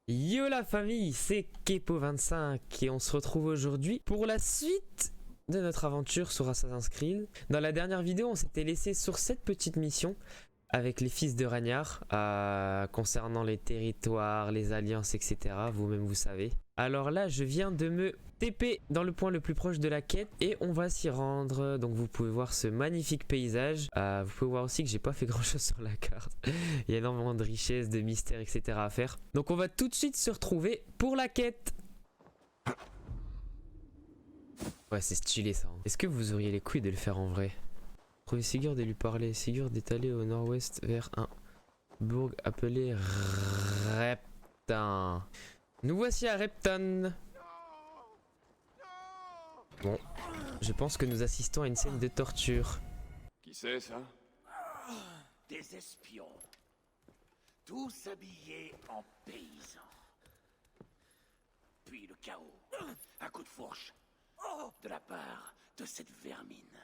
Yo la famille, c'est Kepo25 et on se retrouve aujourd'hui pour la suite de notre aventure sur Assassin's Creed. Dans la dernière vidéo, on s'était laissé sur cette petite mission avec les fils de Ragnar concernant les territoires, les alliances, etc. Vous-même vous savez. Alors là, je viens de me TP dans le point le plus proche de la quête et on va s'y rendre. Donc vous pouvez voir ce magnifique paysage. Vous pouvez voir aussi que j'ai pas fait grand chose sur la carte. Il y a énormément de richesses, de mystères, etc. à faire. Donc on va tout de suite se retrouver pour la quête. Ouais, c'est stylé ça. Est-ce que vous auriez les couilles de le faire en vrai? Trouver Sigurd et lui parler. Sigurd est allé au nord-ouest vers un bourg appelé Repton. Nous voici à Repton. Bon, je pense que nous assistons à une scène de torture. Qui c'est ça? Des espions, tous habillés en paysans. Puis le chaos, un coup de fourche, de la part de cette vermine.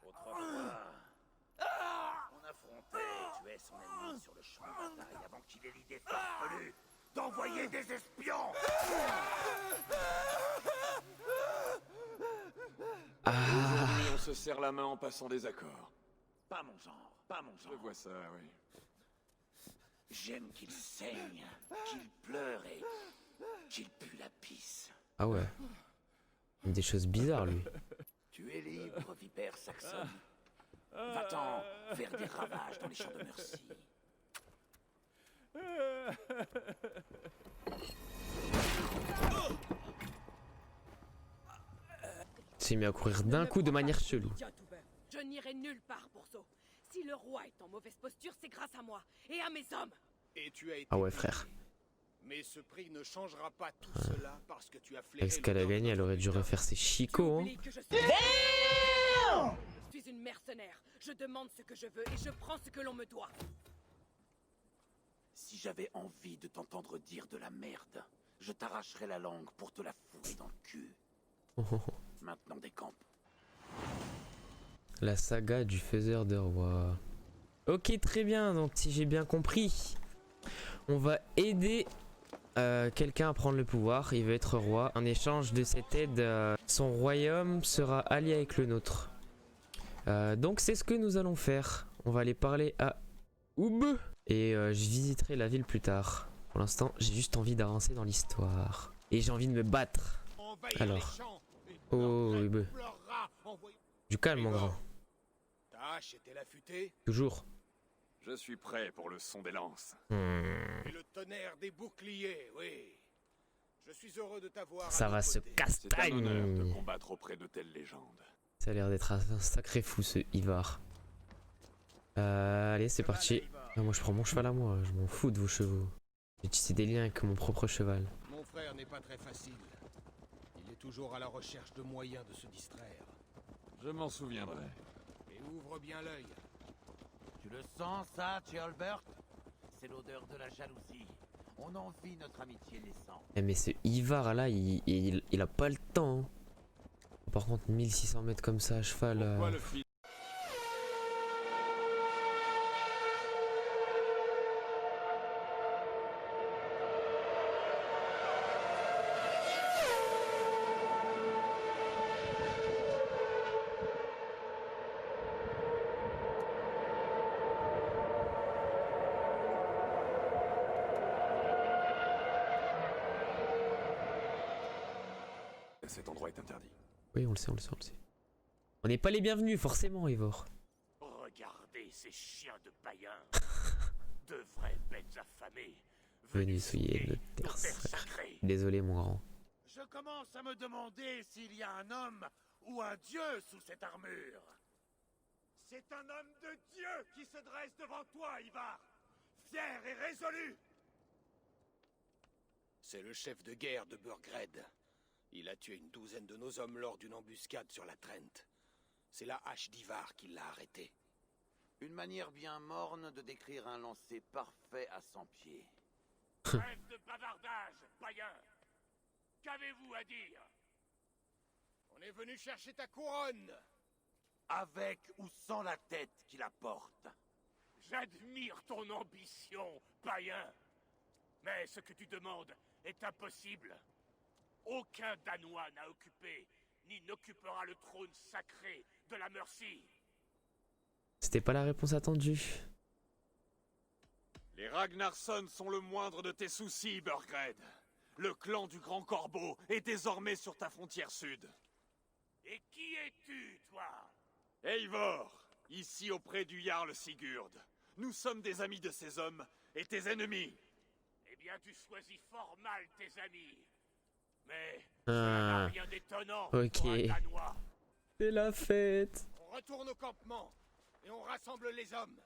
Autrefois, on affrontait et tuait son ennemi sur le champ de bataille avant qu'il ait l'idée farfelue d'envoyer des espions. Aujourd'hui, on se serre la main en passant des accords. Pas mon genre, pas mon Je genre. vois ça, oui. J'aime qu'il saigne, qu'il pleure et qu'il pue la pisse. Ah ouais. Des choses bizarres lui. Tu es libre, vipère saxonne. Va-t'en faire des ravages dans les champs de Mercie. C'est mis à courir d'un coup de manière chelou. Je n'irai nulle part, Bourseau. Si le roi est en mauvaise posture, c'est grâce à moi et à mes hommes. Et tu as été Ah ouais frère. Mais ce prix ne changera pas tout cela parce que tu as flairé Avec ce qu'elle a gagné, elle aurait dû refaire ses chicots. Hein. Oublie que je suis une mercenaire. Je demande ce que je veux et je prends ce que l'on me doit. Si j'avais envie de t'entendre dire de la merde, je t'arracherais la langue pour te la fourrer dans le cul. Maintenant décampe. La saga du faiseur de roi. Ok, très bien. Donc si j'ai bien compris, on va aider quelqu'un à prendre le pouvoir. Il veut être roi. En échange de cette aide, son royaume sera allié avec le nôtre. Donc c'est ce que nous allons faire. On va aller parler à Oub. Et je visiterai la ville plus tard. Pour l'instant, j'ai juste envie d'avancer dans l'histoire. Et j'ai envie de me battre. Alors. Oh, Oub. Du calme, mon grand. Ta hache est-elle affûtée? Toujours. Je suis prêt pour le son des lances. Et le tonnerre des boucliers, oui. Je suis heureux de t'avoir. Ça à nos va se côtés. C'est un honneur de castagne. combattre auprès de telles légendes. Ça a l'air d'être un sacré fou ce Ivar. Allez, c'est parti. Ah, moi je prends mon cheval à moi, je m'en fous de vos chevaux. J'ai tissé des liens avec mon propre cheval. Mon frère n'est pas très facile. Il est toujours à la recherche de moyens de se distraire. Je m'en souviendrai. Et ouvre bien l'œil. Tu le sens ça, Tjolbert? C'est l'odeur de la jalousie. On envie notre amitié naissante. Eh mais ce Ivar là, il a pas le temps. Hein. Par contre, 1600 mètres comme ça à cheval. Pourquoi le fil? Cet endroit est interdit. Oui, on le sait, on le sait, on le sait. On n'est pas les bienvenus, forcément, Ivor. Regardez ces chiens de païens. De vraies bêtes affamées. Venez souiller notre terre sacrée. Désolé, mon grand. Je commence à me demander s'il y a un homme ou un dieu sous cette armure. C'est un homme de Dieu qui se dresse devant toi, Ivar. Fier et résolu. C'est le chef de guerre de Burgred. Il a tué une douzaine de nos hommes lors d'une embuscade sur la Trent. C'est la hache d'Ivar qui l'a arrêté. Une manière bien morne de décrire un lancer parfait à 100 pieds. Trêve de bavardage, païen. Qu'avez-vous à dire? On est venu chercher ta couronne. Avec ou sans la tête qui la porte. J'admire ton ambition, païen. Mais ce que tu demandes est impossible. Aucun Danois n'a occupé, ni n'occupera le trône sacré de la Mercie. C'était pas la réponse attendue. Les Ragnarsson sont le moindre de tes soucis, Burgred. Le clan du Grand Corbeau est désormais sur ta frontière sud. Et qui es-tu, toi? Eivor, ici auprès du Jarl Sigurd. Nous sommes des amis de ces hommes et tes ennemis. Eh bien, tu choisis fort mal tes amis. Mais cela n'a rien d'étonnant ok. pour un Danois. C'est la fête. On retourne au campement et on rassemble les hommes.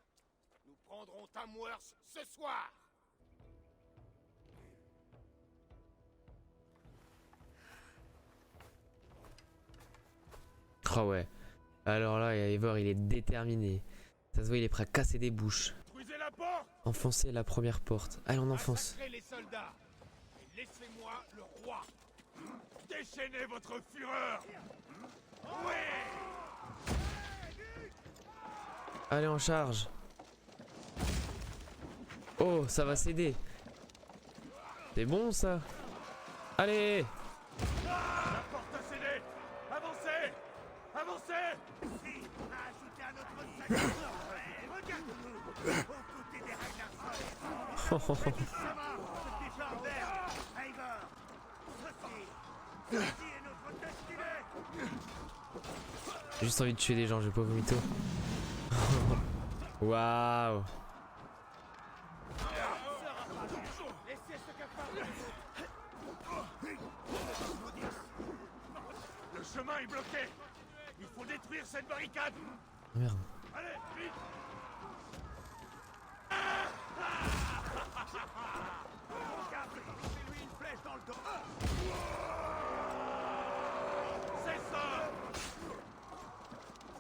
Nous prendrons Tamworth ce soir. Oh ouais. Alors là, Eivor, il est déterminé. Ça se voit, il est prêt à casser des bouches. Détruisez la porte! Enfoncer la première porte. Allez, on enfonce. Massacrez les soldats et laissez-moi le roi. Déchaînez votre fureur! Ouais! Allez, on charge. Oh, ça va céder. C'est bon, ça. Allez. La porte a cédé! Avancez! Avancez! Si, on a ajouté un autre sac. Regarde-nous, aux côtés des Ragnarsson. Sama, ce déjà vert. Eivor, ceci est notre destinée. J'ai juste envie de tuer des gens, je vais pas vomito. Waouh. Laissez ce capable. Le chemin est bloqué! Il faut détruire cette barricade! Merde. Allez, vite! Fais-lui une flèche dans le dos. C'est ça!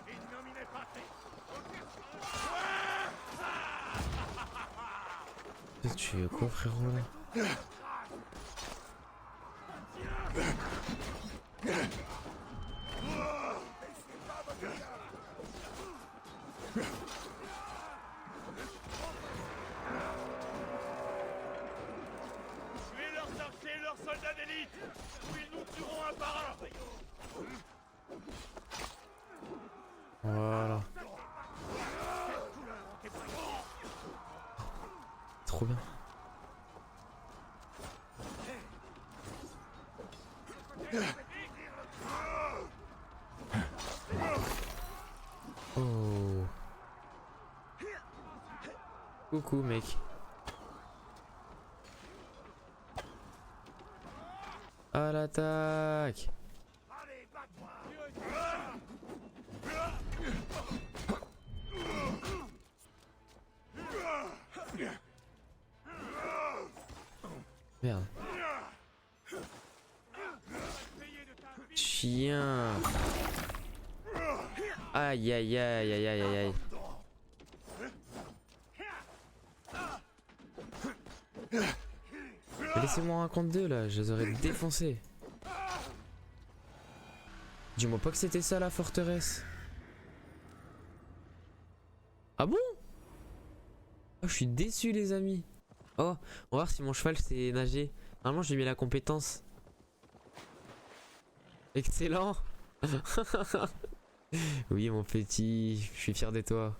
Ignominé patrie! Tu es quoi, frérot? Tuez leurs archers et leurs soldats d'élite! Ou ils nous tueront un par un! Voilà. Trop bien. Oh. Coucou, mec. À l'attaque. Allez, bats-toi. Merde. Chien. Aïe aïe aïe aïe aïe aïe aïe. Laissez-moi un compte 2 là, je les aurais défoncés. Dis-moi pas que c'était ça la forteresse. Ah bon? Oh, je suis déçu les amis. Oh, on va voir si mon cheval sait nager. Normalement j'ai mis la compétence. Excellent. Oui mon petit, je suis fier de toi.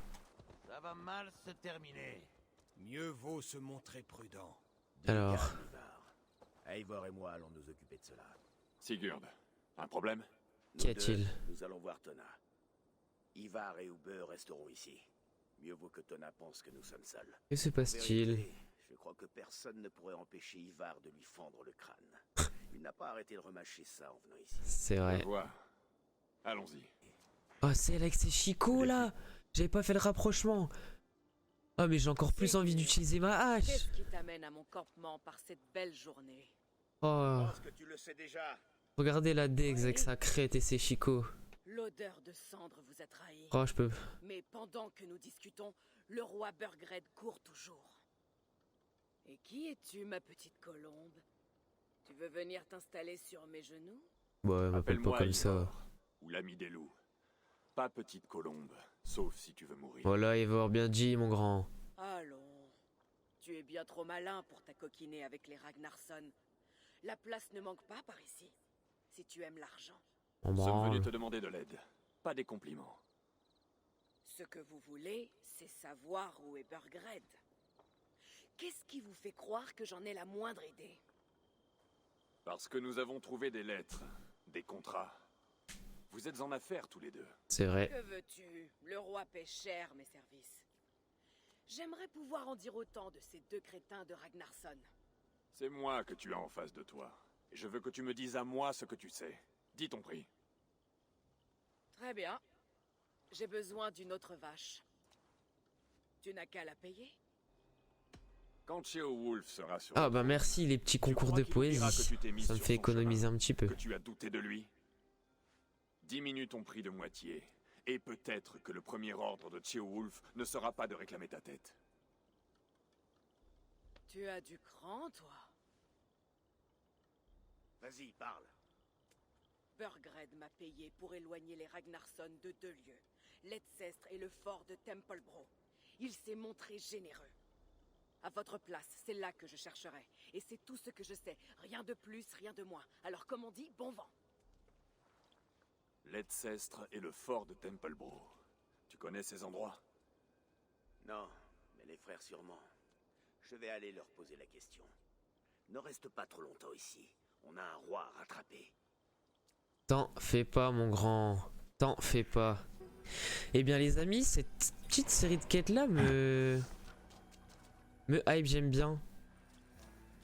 Ça va mal se terminer. Mieux vaut se montrer prudent. Alors. Eivor et moi allons nous occuper de cela. Sigurd, un problème? Qu'y a-t-il? Nous allons voir Tona. Ivar et Uber resteront ici. Mieux vaut que Tona pense que nous sommes seuls. Que se passe-t-il? Je crois que personne ne pourrait empêcher Ivar de lui fendre le crâne. Il n'a pas arrêté de remâcher ça en venant ici. C'est vrai. Je vois. Allons-y. Oh c'est avec ces chicots là. J'avais pas fait le rapprochement. Oh mais j'ai encore plus envie d'utiliser ma hache. Qu'est-ce qui t'amène à mon campement par cette belle journée? Oh, que tu le sais déjà. regardez la Dex avec sa crête et ses chicots. L'odeur de cendre vous a trahi. Oh je peux. Mais pendant que nous discutons, le roi Burgred court toujours. Et qui es-tu, ma petite colombe? Tu veux venir t'installer sur mes genoux? Ouais, m'appelle pas Appelle-moi comme ça. Eivor, ou l'ami des loups. Pas petite colombe, sauf si tu veux mourir. Voilà Eivor, bien dit mon grand. Allons. Tu es bien trop malin pour t'acoquiner avec les Ragnarsson. La place ne manque pas par ici, si tu aimes l'argent. On Nous sommes branle. venus te demander de l'aide, pas des compliments. Ce que vous voulez, c'est savoir où est Burgred. Qu'est-ce qui vous fait croire que j'en ai la moindre idée? Parce que nous avons trouvé des lettres, des contrats. Vous êtes en affaires tous les deux. C'est vrai. Que veux-tu? Le roi paie cher mes services. J'aimerais pouvoir en dire autant de ces deux crétins de Ragnarsson. C'est moi que tu as en face de toi. Et je veux que tu me dises à moi ce que tu sais. Dis ton prix. Très bien. J'ai besoin d'une autre vache. Tu n'as qu'à la payer? Quand Ceolwulf sera sur Ah bah merci les petits concours crois de qu'il oubliera poésie. que tu t'es mis Ça me sur fait son économiser chemin, un petit peu. que tu as douté de lui, diminue ton prix de moitié. Et peut-être que le premier ordre de Ceolwulf ne sera pas de réclamer ta tête. Tu as du cran, toi. Vas-y, parle. Burgred m'a payé pour éloigner les Ragnarsson de 2 lieux, l'Edcestre et le fort de Templebro. Il s'est montré généreux. À votre place, c'est là que je chercherai. Et c'est tout ce que je sais. Rien de plus, rien de moins. Alors comme on dit, bon vent. L'Edcestre et le fort de Templebro. Tu connais ces endroits? Non, mais les frères sûrement. Je vais aller leur poser la question. Ne reste pas trop longtemps ici. On a un roi à rattraper. T'en fais pas mon grand. T'en fais pas. Eh bien les amis, cette petite série de quêtes là me hype, j'aime bien.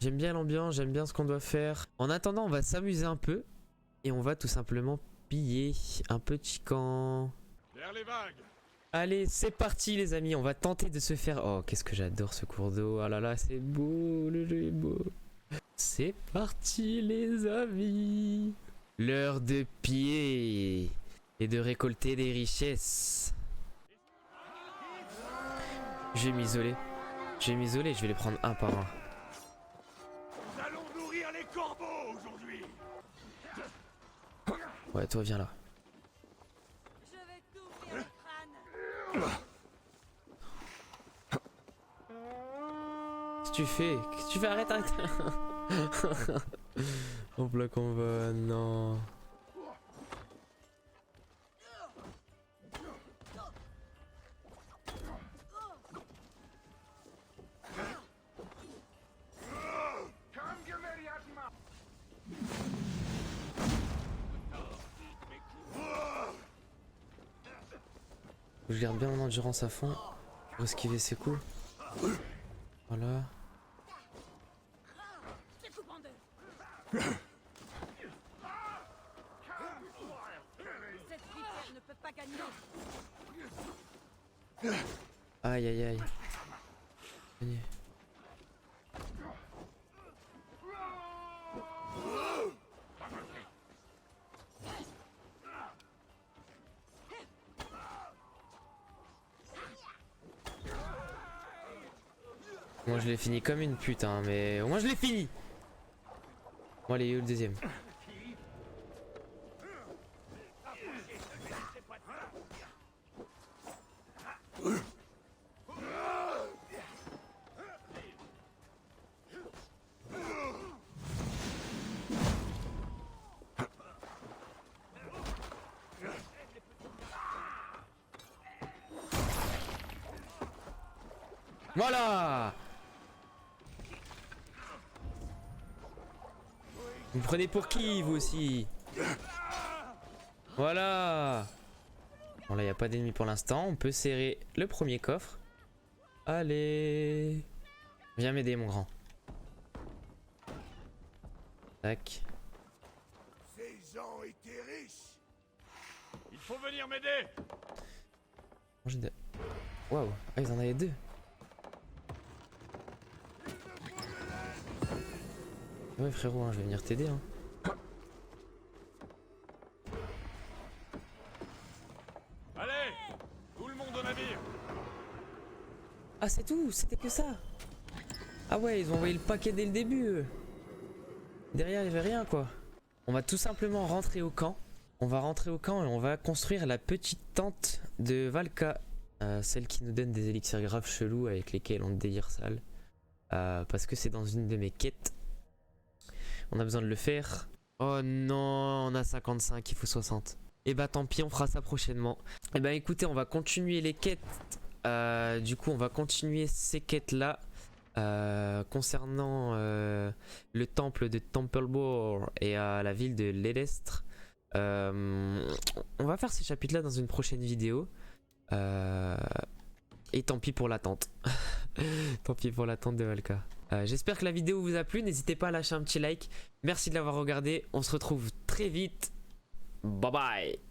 J'aime bien l'ambiance, j'aime bien ce qu'on doit faire. En attendant, on va s'amuser un peu. Et on va tout simplement piller un petit camp. Vers les vagues! Allez, c'est parti les amis, on va tenter de se faire... Oh, qu'est-ce que j'adore ce cours d'eau. Ah là là, c'est beau, le jeu est beau. C'est parti les amis. L'heure de piller et de récolter des richesses. Je vais m'isoler. Je vais les prendre un par un. Nous allons nourrir les corbeaux aujourd'hui. Ouais, toi viens là. Je vais t'ouvrir le crâne. Qu'est-ce que tu fais? Qu'est-ce que tu fais? Arrête, arrête. On bloque, on va. Non. Je garde bien mon endurance à fond pour esquiver ces coups. Voilà. Je te coupe en deux. Cette vipère ne peut pas gagner. Aïe aïe aïe. Gagné. Moi je l'ai fini comme une pute hein, mais au moins je l'ai fini. Bon allez, où le deuxième? Voilà. Vous me prenez pour qui vous aussi? Voilà. Bon là y a pas d'ennemis pour l'instant. On peut serrer le premier coffre. Allez. Viens m'aider mon grand. Tac. Ces gens étaient riches. Il faut venir m'aider! Waouh. Ah ils en avaient deux. Ouais frérot, hein, je vais venir t'aider hein. Allez! Tout le monde au navire! Ah c'est tout, c'était que ça. Ah ouais, ils ont envoyé le paquet dès le début eux. Derrière il y avait rien quoi. On va tout simplement rentrer au camp. On va rentrer au camp et on va construire la petite tente de Valka. Celle qui nous donne des élixirs graves chelous avec lesquels on délire sale. parce que c'est dans une de mes quêtes. On a besoin de le faire. Oh non, on a 55, il faut 60. Et bah tant pis, on fera ça prochainement. Et bah écoutez, on va continuer les quêtes. Du coup, on va continuer ces quêtes-là. Concernant le temple de Templeborg et la ville de Lélestre. On va faire ces chapitres-là dans une prochaine vidéo. Et tant pis pour l'attente. Tant pis pour l'attente de Valka. J'espère que la vidéo vous a plu. N'hésitez pas à lâcher un petit like. Merci de l'avoir regardé. On se retrouve très vite. Bye bye.